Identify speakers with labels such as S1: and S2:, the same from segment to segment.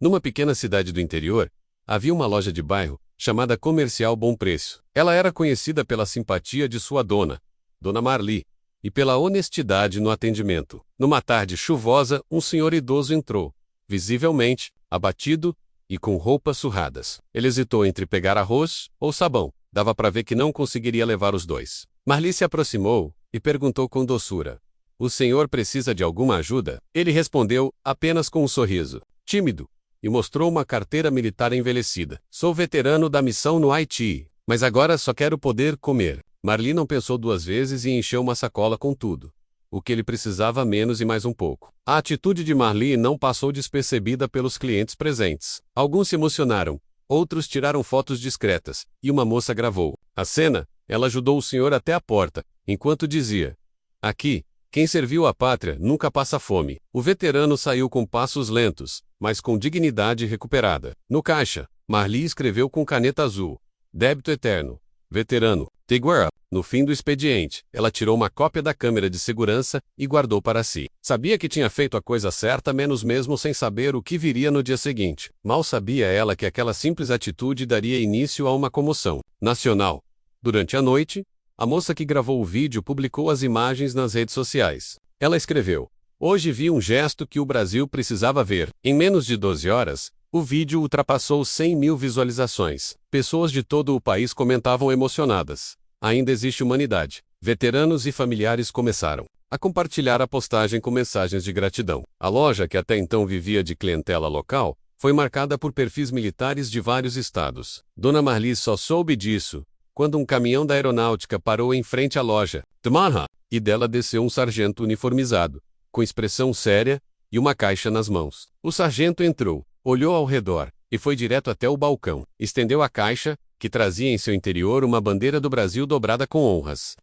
S1: Numa pequena cidade do interior, havia uma loja de bairro, chamada Comercial Bom Preço. Ela era conhecida pela simpatia de sua dona, Dona Marli, e pela honestidade no atendimento. Numa tarde chuvosa, um senhor idoso entrou, visivelmente abatido e com roupas surradas. Ele hesitou entre pegar arroz ou sabão. Dava para ver que não conseguiria levar os dois. Marli se aproximou e perguntou com doçura: "O senhor precisa de alguma ajuda?" Ele respondeu apenas com um sorriso tímido e mostrou uma carteira militar envelhecida. "Sou veterano da missão no Haiti, mas agora só quero poder comer." Marli não pensou duas vezes e encheu uma sacola com tudo o que ele precisava, menos e mais um pouco. A atitude de Marli não passou despercebida pelos clientes presentes. Alguns se emocionaram, outros tiraram fotos discretas, e uma moça gravou a cena. Ela ajudou o senhor até a porta, enquanto dizia: "Aqui, quem serviu a pátria nunca passa fome." O veterano saiu com passos lentos, mas com dignidade recuperada. No caixa, Marli escreveu com caneta azul: "Débito eterno. Veterano, Tiguara." No fim do expediente, ela tirou uma cópia da câmera de segurança e guardou para si. Sabia que tinha feito a coisa certa, menos mesmo sem saber o que viria no dia seguinte. Mal sabia ela que aquela simples atitude daria início a uma comoção nacional. Durante a noite, a moça que gravou o vídeo publicou as imagens nas redes sociais. Ela escreveu: "Hoje vi um gesto que o Brasil precisava ver." Em menos de 12 horas, o vídeo ultrapassou 100 mil visualizações. Pessoas de todo o país comentavam emocionadas: "Ainda existe humanidade." Veteranos e familiares começaram a compartilhar a postagem com mensagens de gratidão. A loja, que até então vivia de clientela local, foi marcada por perfis militares de vários estados. Dona Marli só soube disso quando um caminhão da aeronáutica parou em frente à loja, e dela desceu um sargento uniformizado, com expressão séria e uma caixa nas mãos. O sargento entrou, olhou ao redor e foi direto até o balcão. Estendeu a caixa, que trazia em seu interior uma bandeira do Brasil dobrada com honras.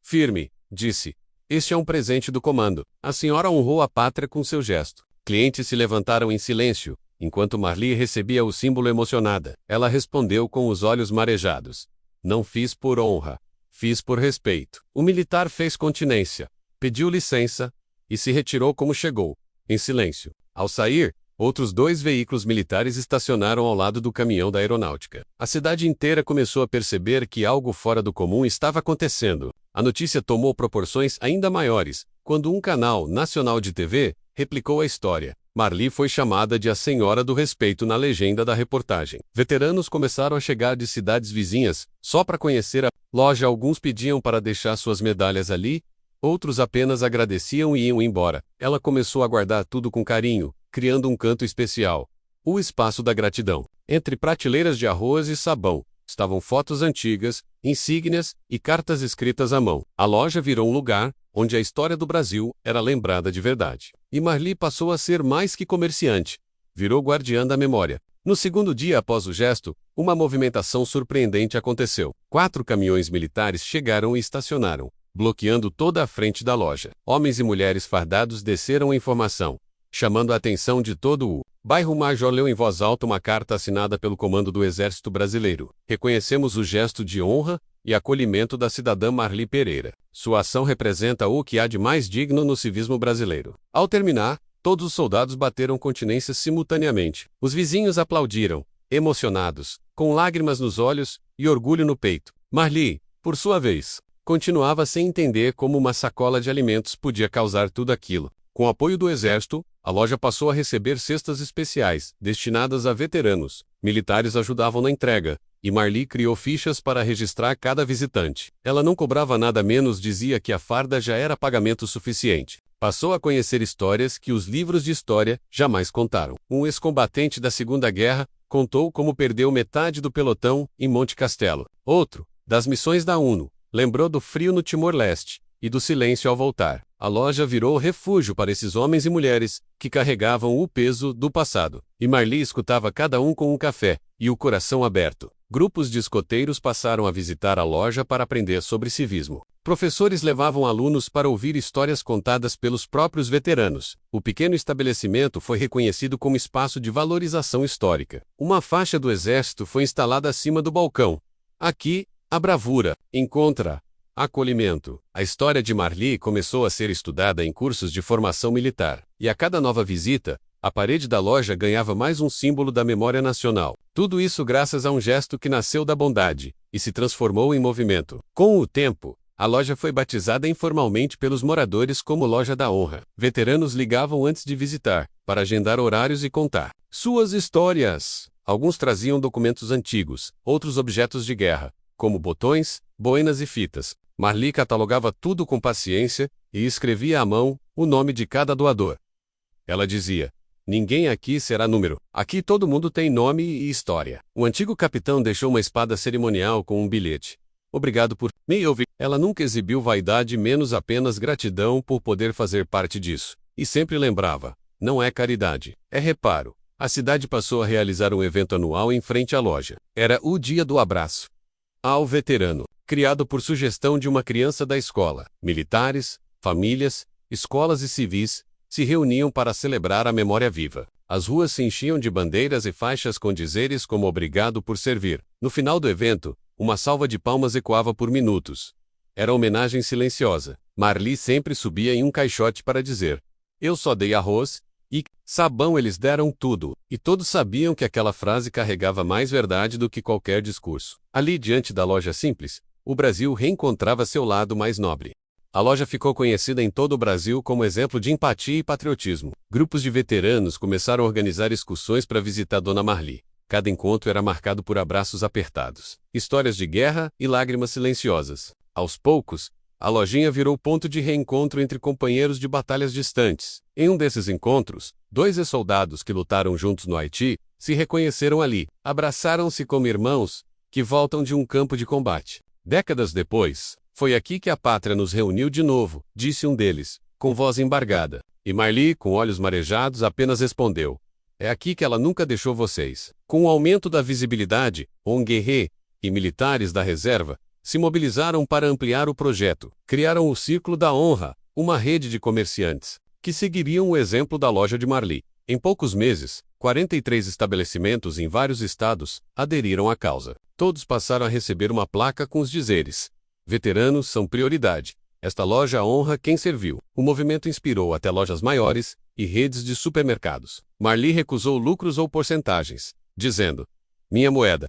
S1: Firme, disse: "Este é um presente do comando." A senhora honrou a pátria com seu gesto. Clientes se levantaram em silêncio, enquanto Marli recebia o símbolo emocionada. Ela respondeu com os olhos marejados: "Não fiz por honra, fiz por respeito." O militar fez continência, pediu licença e se retirou como chegou, em silêncio. Ao sair, outros 2 veículos militares estacionaram ao lado do caminhão da aeronáutica. A cidade inteira começou a perceber que algo fora do comum estava acontecendo. A notícia tomou proporções ainda maiores, quando um canal nacional de TV replicou a história. Marli foi chamada de a Senhora do Respeito na legenda da reportagem. Veteranos começaram a chegar de cidades vizinhas, só para conhecer a loja. Alguns pediam para deixar suas medalhas ali, outros apenas agradeciam e iam embora. Ela começou a guardar tudo com carinho, criando um canto especial, o Espaço da Gratidão. Entre prateleiras de arroz e sabão, estavam fotos antigas, insígnias e cartas escritas à mão. A loja virou um lugar onde a história do Brasil era lembrada de verdade. E Marli passou a ser mais que comerciante, virou guardiã da memória. No segundo dia após o gesto, uma movimentação surpreendente aconteceu. 4 caminhões militares chegaram e estacionaram, bloqueando toda a frente da loja. Homens e mulheres fardados desceram em formação, chamando a atenção de todo o bairro. O major leu em voz alta uma carta assinada pelo comando do Exército Brasileiro. "Reconhecemos o gesto de honra e acolhimento da cidadã Marli Pereira. Sua ação representa o que há de mais digno no civismo brasileiro." Ao terminar, todos os soldados bateram continências simultaneamente. Os vizinhos aplaudiram, emocionados, com lágrimas nos olhos e orgulho no peito. Marli, por sua vez, continuava sem entender como uma sacola de alimentos podia causar tudo aquilo. Com o apoio do Exército, a loja passou a receber cestas especiais, destinadas a veteranos. Militares ajudavam na entrega, e Marli criou fichas para registrar cada visitante. Ela não cobrava nada menos, dizia que a farda já era pagamento suficiente. Passou a conhecer histórias que os livros de história jamais contaram. Um ex-combatente da Segunda Guerra contou como perdeu metade do pelotão em Monte Castelo. Outro, das missões da ONU, lembrou do frio no Timor-Leste e do silêncio ao voltar. A loja virou refúgio para esses homens e mulheres que carregavam o peso do passado. E Marli escutava cada um com um café e o coração aberto. Grupos de escoteiros passaram a visitar a loja para aprender sobre civismo. Professores levavam alunos para ouvir histórias contadas pelos próprios veteranos. O pequeno estabelecimento foi reconhecido como espaço de valorização histórica. Uma faixa do Exército foi instalada acima do balcão. "Aqui, a bravura encontra acolhimento." A história de Marli começou a ser estudada em cursos de formação militar, e a cada nova visita, A parede da loja ganhava mais um símbolo da memória nacional. Tudo isso graças a um gesto que nasceu da bondade e se transformou em movimento. Com o tempo, a loja foi batizada informalmente pelos moradores como Loja da Honra. Veteranos ligavam antes de visitar, para agendar horários e contar suas histórias. Alguns traziam documentos antigos, outros objetos de guerra, como botões, boinas e fitas. Marli catalogava tudo com paciência e escrevia à mão o nome de cada doador. Ela dizia: "Ninguém aqui será número. Aqui todo mundo tem nome e história." O antigo capitão deixou uma espada cerimonial com um bilhete. "Obrigado por me ouvir." Ela nunca exibiu vaidade, menos apenas gratidão por poder fazer parte disso. E sempre lembrava: não é caridade, é reparo. A cidade passou a realizar um evento anual em frente à loja. Era o Dia do Abraço ao Veterano, criado por sugestão de uma criança da escola. Militares, famílias, escolas e civis se reuniam para celebrar a memória viva. As ruas se enchiam de bandeiras e faixas com dizeres como "Obrigado por servir." No final do evento, uma salva de palmas ecoava por minutos. Era homenagem silenciosa. Marli sempre subia em um caixote para dizer: "Eu só dei arroz e sabão." Eles deram tudo, e todos sabiam que aquela frase carregava mais verdade do que qualquer discurso. Ali, diante da loja simples, o Brasil reencontrava seu lado mais nobre. A loja ficou conhecida em todo o Brasil como exemplo de empatia e patriotismo. Grupos de veteranos começaram a organizar excursões para visitar Dona Marli. Cada encontro era marcado por abraços apertados, histórias de guerra e lágrimas silenciosas. Aos poucos, a lojinha virou ponto de reencontro entre companheiros de batalhas distantes. Em um desses encontros, 2 ex-soldados que lutaram juntos no Haiti se reconheceram ali, abraçaram-se como irmãos que voltam de um campo de combate. Décadas depois, "Foi aqui que a pátria nos reuniu de novo", disse um deles, com voz embargada. E Marli, com olhos marejados, apenas respondeu: "É aqui que ela nunca deixou vocês." Com o aumento da visibilidade, ONG e militares da reserva se mobilizaram para ampliar o projeto. Criaram o Círculo da Honra, uma rede de comerciantes que seguiriam o exemplo da loja de Marli. Em poucos meses, 43 estabelecimentos em vários estados aderiram à causa. Todos passaram a receber uma placa com os dizeres: "Veteranos são prioridade. Esta loja honra quem serviu." O movimento inspirou até lojas maiores e redes de supermercados. Marli recusou lucros ou porcentagens, dizendo: "Minha moeda,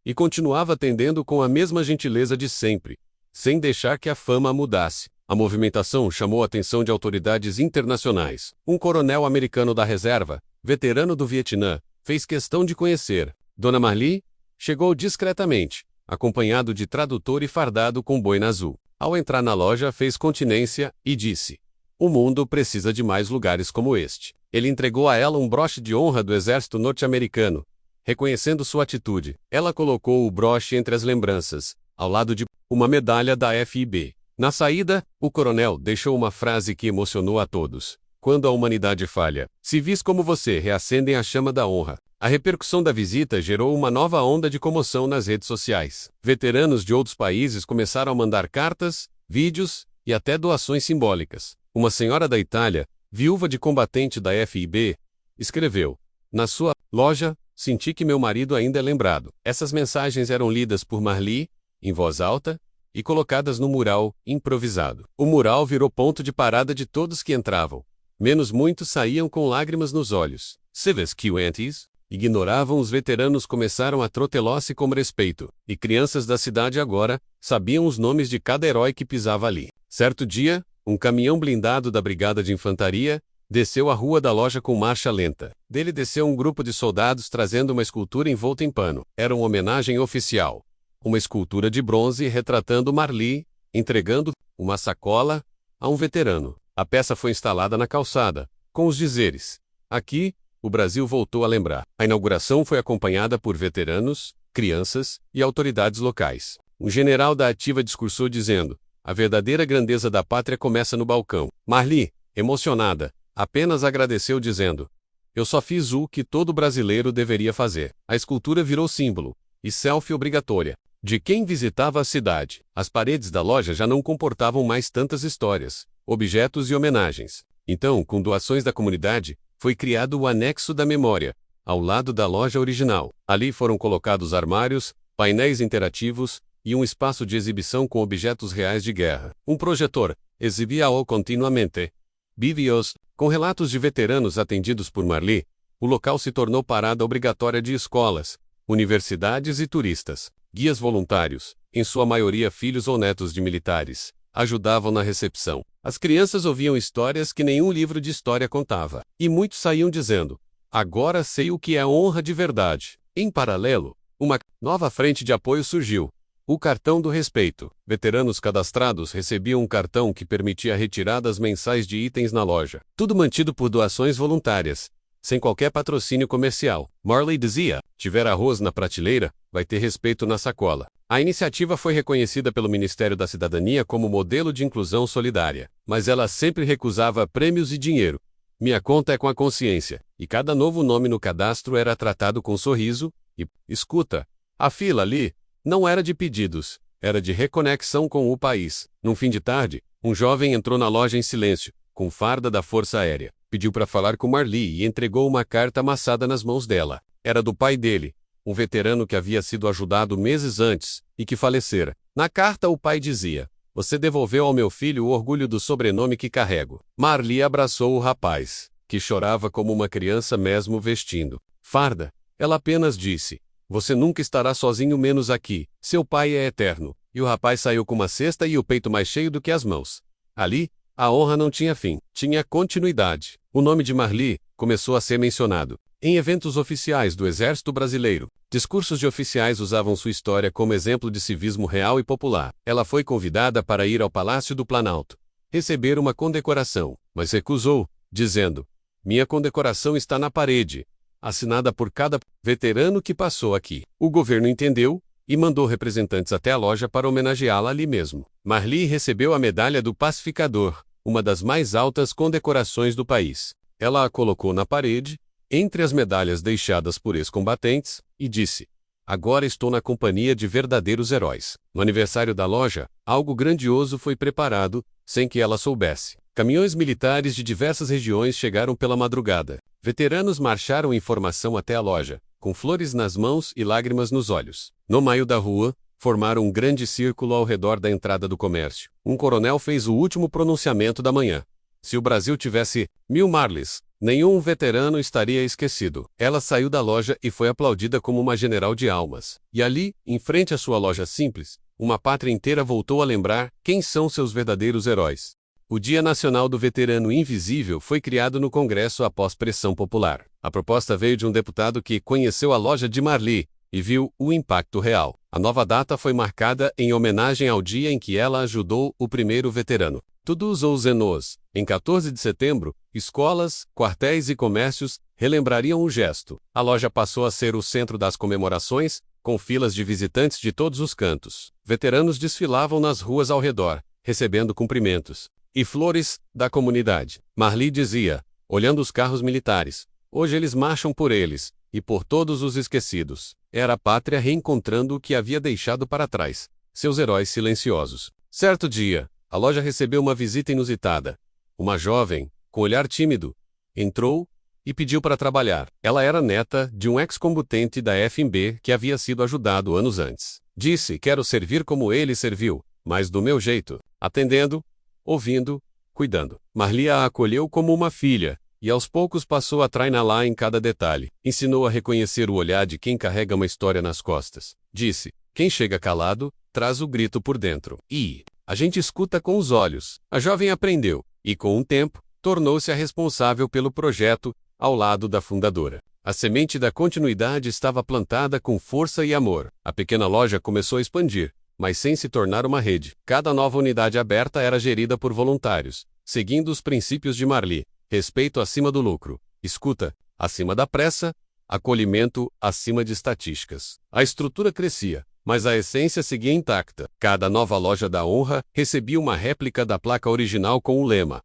S1: e continuava atendendo com a mesma gentileza de sempre, sem deixar que a fama a mudasse. A movimentação chamou a atenção de autoridades internacionais. Um coronel americano da reserva, veterano do Vietnã, fez questão de conhecer Dona Marli. Chegou discretamente, acompanhado de tradutor e fardado com boina azul. Ao entrar na loja, fez continência e disse: "O mundo precisa de mais lugares como este." Ele entregou a ela um broche de honra do exército norte-americano. Reconhecendo sua atitude, ela colocou o broche entre as lembranças, ao lado de uma medalha da FIB. Na saída, o coronel deixou uma frase que emocionou a todos: "Quando a humanidade falha, civis como você reacendem a chama da honra." A repercussão da visita gerou uma nova onda de comoção nas redes sociais. Veteranos de outros países começaram a mandar cartas, vídeos e até doações simbólicas. Uma senhora da Itália, viúva de combatente da FIB, escreveu: "Na sua loja, senti que meu marido ainda é lembrado." Essas mensagens eram lidas por Marli, em voz alta, e colocadas no mural improvisado. O mural virou ponto de parada de todos que entravam. Menos muitos saíam com lágrimas nos olhos. Civis que antes ignoravam os veteranos começaram a trotelar-se com respeito, e crianças da cidade agora sabiam os nomes de cada herói que pisava ali. Certo dia, um caminhão blindado da Brigada de Infantaria desceu a rua da loja com marcha lenta. Dele desceu um grupo de soldados trazendo uma escultura envolta em pano. Era uma homenagem oficial. Uma escultura de bronze retratando Marli, entregando uma sacola a um veterano. A peça foi instalada na calçada, com os dizeres: "Aqui, o Brasil voltou a lembrar." A inauguração foi acompanhada por veteranos, crianças e autoridades locais. Um general da ativa discursou dizendo: "A verdadeira grandeza da pátria começa no balcão." Marli, emocionada, apenas agradeceu dizendo: "Eu só fiz o que todo brasileiro deveria fazer." A escultura virou símbolo e selfie obrigatória de quem visitava a cidade. As paredes da loja já não comportavam mais tantas histórias, objetos e homenagens. Então, com doações da comunidade, foi criado o anexo da memória, ao lado da loja original. Ali foram colocados armários, painéis interativos e um espaço de exibição com objetos reais de guerra. Um projetor exibia continuamente vídeos Com relatos de veteranos atendidos por Marli, o local se tornou parada obrigatória de escolas, universidades e turistas. Guias voluntários, em sua maioria filhos ou netos de militares, ajudavam na recepção. As crianças ouviam histórias que nenhum livro de história contava, e muitos saíam dizendo: "Agora sei o que é honra de verdade." Em paralelo, uma nova frente de apoio surgiu: o cartão do respeito. Veteranos cadastrados recebiam um cartão que permitia retiradas mensais de itens na loja. Tudo mantido por doações voluntárias, sem qualquer patrocínio comercial. Marli dizia: "Tiver arroz na prateleira, vai ter respeito na sacola." A iniciativa foi reconhecida pelo Ministério da Cidadania como modelo de inclusão solidária, mas ela sempre recusava prêmios e dinheiro. "Minha conta é com a consciência." E cada novo nome no cadastro era tratado com sorriso e, escuta, a fila ali não era de pedidos, era de reconexão com o país. Num fim de tarde, um jovem entrou na loja em silêncio, com farda da Força Aérea. Pediu para falar com Marli e entregou uma carta amassada nas mãos dela. Era do pai dele, um veterano que havia sido ajudado meses antes e que falecera. Na carta o pai dizia: "Você devolveu ao meu filho o orgulho do sobrenome que carrego." Marli abraçou o rapaz, que chorava como uma criança mesmo vestindo farda. Ela apenas disse: "Você nunca estará sozinho menos aqui. Seu pai é eterno." E o rapaz saiu com uma cesta e o peito mais cheio do que as mãos. Ali, a honra não tinha fim, tinha continuidade. O nome de Marli começou a ser mencionado em eventos oficiais do Exército Brasileiro. Discursos de oficiais usavam sua história como exemplo de civismo real e popular. Ela foi convidada para ir ao Palácio do Planalto, receber uma condecoração, mas recusou, dizendo: "Minha condecoração está na parede, assinada por cada veterano que passou aqui." O governo entendeu e mandou representantes até a loja para homenageá-la ali mesmo. Marli recebeu a Medalha do Pacificador, uma das mais altas condecorações do país. Ela a colocou na parede, entre as medalhas deixadas por ex-combatentes, e disse: "Agora estou na companhia de verdadeiros heróis." No aniversário da loja, algo grandioso foi preparado, sem que ela soubesse. Caminhões militares de diversas regiões chegaram pela madrugada. Veteranos marcharam em formação até a loja, com flores nas mãos e lágrimas nos olhos. No meio da rua, formaram um grande círculo ao redor da entrada do comércio. Um coronel fez o último pronunciamento da manhã. Se o Brasil tivesse 1000 Marlis, nenhum veterano estaria esquecido. Ela saiu da loja e foi aplaudida como uma general de almas. E ali, em frente à sua loja simples, uma pátria inteira voltou a lembrar quem são seus verdadeiros heróis. O Dia Nacional do Veterano Invisível foi criado no Congresso após pressão popular. A proposta veio de um deputado que conheceu a loja de Marli e viu o impacto real. A nova data foi marcada em homenagem ao dia em que ela ajudou o primeiro veterano. Tudo usou Zenos. Em 14 de setembro, escolas, quartéis e comércios relembrariam o gesto. A loja passou a ser o centro das comemorações, com filas de visitantes de todos os cantos. Veteranos desfilavam nas ruas ao redor, recebendo cumprimentos e flores da comunidade. Marli dizia, olhando os carros militares: "Hoje eles marcham por eles, e por todos os esquecidos." Era a pátria reencontrando o que havia deixado para trás, seus heróis silenciosos. Certo dia, a loja recebeu uma visita inusitada. Uma jovem, com olhar tímido, entrou e pediu para trabalhar. Ela era neta de um ex-combatente da FMB que havia sido ajudado anos antes. Disse: "Quero servir como ele serviu, mas do meu jeito." Atendendo, ouvindo, cuidando. Marli a acolheu como uma filha, e aos poucos passou a treiná-la em cada detalhe. Ensinou a reconhecer o olhar de quem carrega uma história nas costas. Disse: "Quem chega calado, traz o grito por dentro. E a gente escuta com os olhos." A jovem aprendeu, e com o tempo, tornou-se a responsável pelo projeto, ao lado da fundadora. A semente da continuidade estava plantada com força e amor. A pequena loja começou a expandir, mas sem se tornar uma rede. Cada nova unidade aberta era gerida por voluntários, seguindo os princípios de Marli: respeito acima do lucro, escuta acima da pressa, acolhimento acima de estatísticas. A estrutura crescia, mas a essência seguia intacta. Cada nova loja da honra recebia uma réplica da placa original com o lema: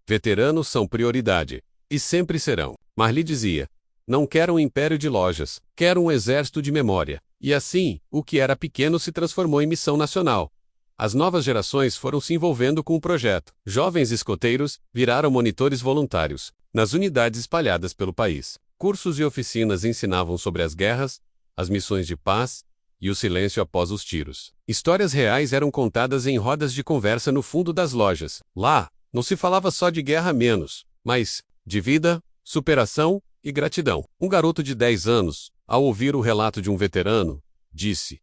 S1: "Veteranos são prioridade, e sempre serão." Marli dizia: "Não quero um império de lojas, quero um exército de memória." E assim, o que era pequeno se transformou em missão nacional. As novas gerações foram se envolvendo com o projeto. Jovens escoteiros viraram monitores voluntários, nas unidades espalhadas pelo país. Cursos e oficinas ensinavam sobre as guerras, as missões de paz e o silêncio após os tiros. Histórias reais eram contadas em rodas de conversa no fundo das lojas. Lá, não se falava só de guerra menos, mas de vida, superação e gratidão. Um garoto de 10 anos, ao ouvir o relato de um veterano, disse: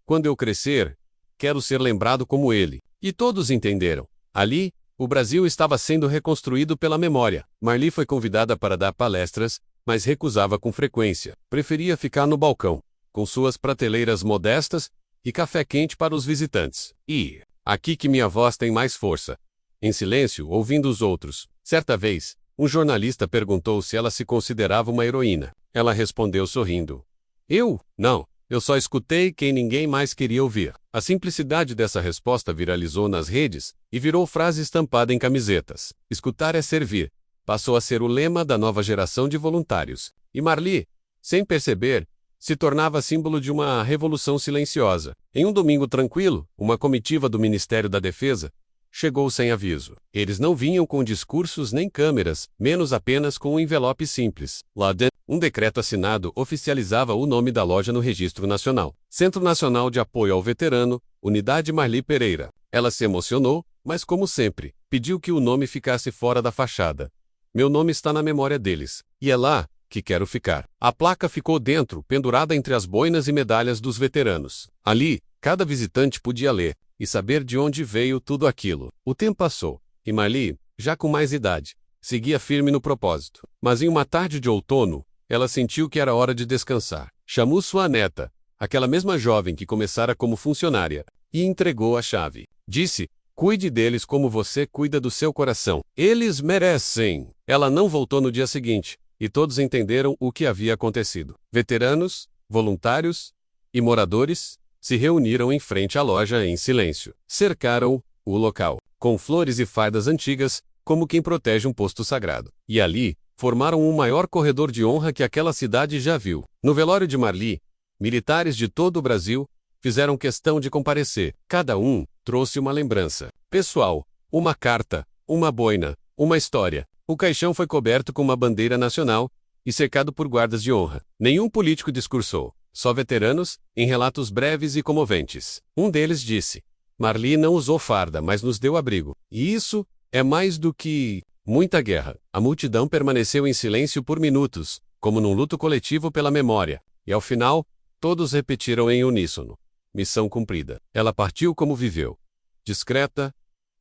S1: "Quando eu crescer, quero ser lembrado como ele." E todos entenderam. Ali, o Brasil estava sendo reconstruído pela memória. Marli foi convidada para dar palestras, mas recusava com frequência. Preferia ficar no balcão, com suas prateleiras modestas e café quente para os visitantes. E aqui que minha voz tem mais força. Em silêncio, ouvindo os outros. Certa vez, um jornalista perguntou se ela se considerava uma heroína. Ela respondeu sorrindo: "Eu? Não. Eu só escutei quem ninguém mais queria ouvir." A simplicidade dessa resposta viralizou nas redes e virou frase estampada em camisetas. Escutar é servir passou a ser o lema da nova geração de voluntários. E Marli, sem perceber, se tornava símbolo de uma revolução silenciosa. Em um domingo tranquilo, uma comitiva do Ministério da Defesa chegou sem aviso. Eles não vinham com discursos nem câmeras, menos apenas com um envelope simples. Lá dentro, um decreto assinado oficializava o nome da loja no Registro Nacional. Centro Nacional de Apoio ao Veterano, Unidade Marli Pereira. Ela se emocionou, mas como sempre, pediu que o nome ficasse fora da fachada. "Meu nome está na memória deles. E é lá que quero ficar." A placa ficou dentro, pendurada entre as boinas e medalhas dos veteranos. Ali, cada visitante podia ler e saber de onde veio tudo aquilo. O tempo passou, e Marli, já com mais idade, seguia firme no propósito. Mas em uma tarde de outono, ela sentiu que era hora de descansar. Chamou sua neta, aquela mesma jovem que começara como funcionária, e entregou a chave. Disse: "Cuide deles como você cuida do seu coração. Eles merecem." Ela não voltou no dia seguinte, e todos entenderam o que havia acontecido. Veteranos, voluntários e moradores se reuniram em frente à loja em silêncio. Cercaram o local, com flores e fardas antigas, como quem protege um posto sagrado. E ali, formaram o maior corredor de honra que aquela cidade já viu. No velório de Marli, militares de todo o Brasil fizeram questão de comparecer. Cada um trouxe uma lembrança pessoal, uma carta, uma boina, uma história. O caixão foi coberto com uma bandeira nacional e cercado por guardas de honra. Nenhum político discursou. Só veteranos, em relatos breves e comoventes. Um deles disse: "Marli não usou farda, mas nos deu abrigo. E isso é mais do que muita guerra." A multidão permaneceu em silêncio por minutos, como num luto coletivo pela memória. E ao final, todos repetiram em uníssono: "Missão cumprida." Ela partiu como viveu. Discreta,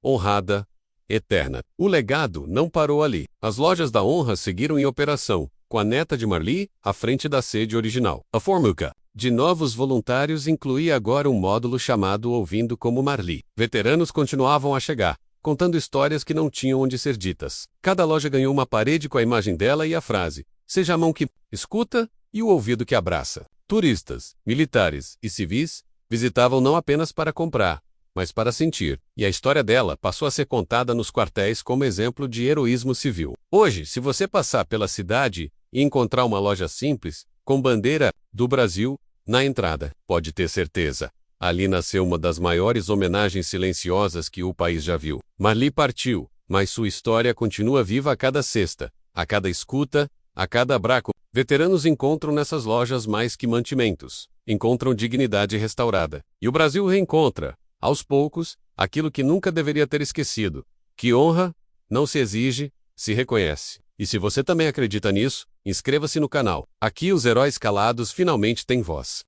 S1: honrada, eterna. O legado não parou ali. As lojas da honra seguiram em operação, com a neta de Marli à frente da sede original. A fórmula de novos voluntários incluía agora um módulo chamado Ouvindo como Marli. Veteranos continuavam a chegar, contando histórias que não tinham onde ser ditas. Cada loja ganhou uma parede com a imagem dela e a frase: "Seja a mão que escuta e o ouvido que abraça." Turistas, militares e civis visitavam não apenas para comprar, mas para sentir. E a história dela passou a ser contada nos quartéis como exemplo de heroísmo civil. Hoje, se você passar pela cidade e encontrar uma loja simples, com bandeira do Brasil na entrada, pode ter certeza, ali nasceu uma das maiores homenagens silenciosas que o país já viu. Marli partiu, mas sua história continua viva a cada cesta, a cada escuta, a cada abraço. Veteranos encontram nessas lojas mais que mantimentos, encontram dignidade restaurada. E o Brasil reencontra, aos poucos, aquilo que nunca deveria ter esquecido: que honra não se exige, se reconhece. E se você também acredita nisso, inscreva-se no canal. Aqui os heróis calados finalmente têm voz.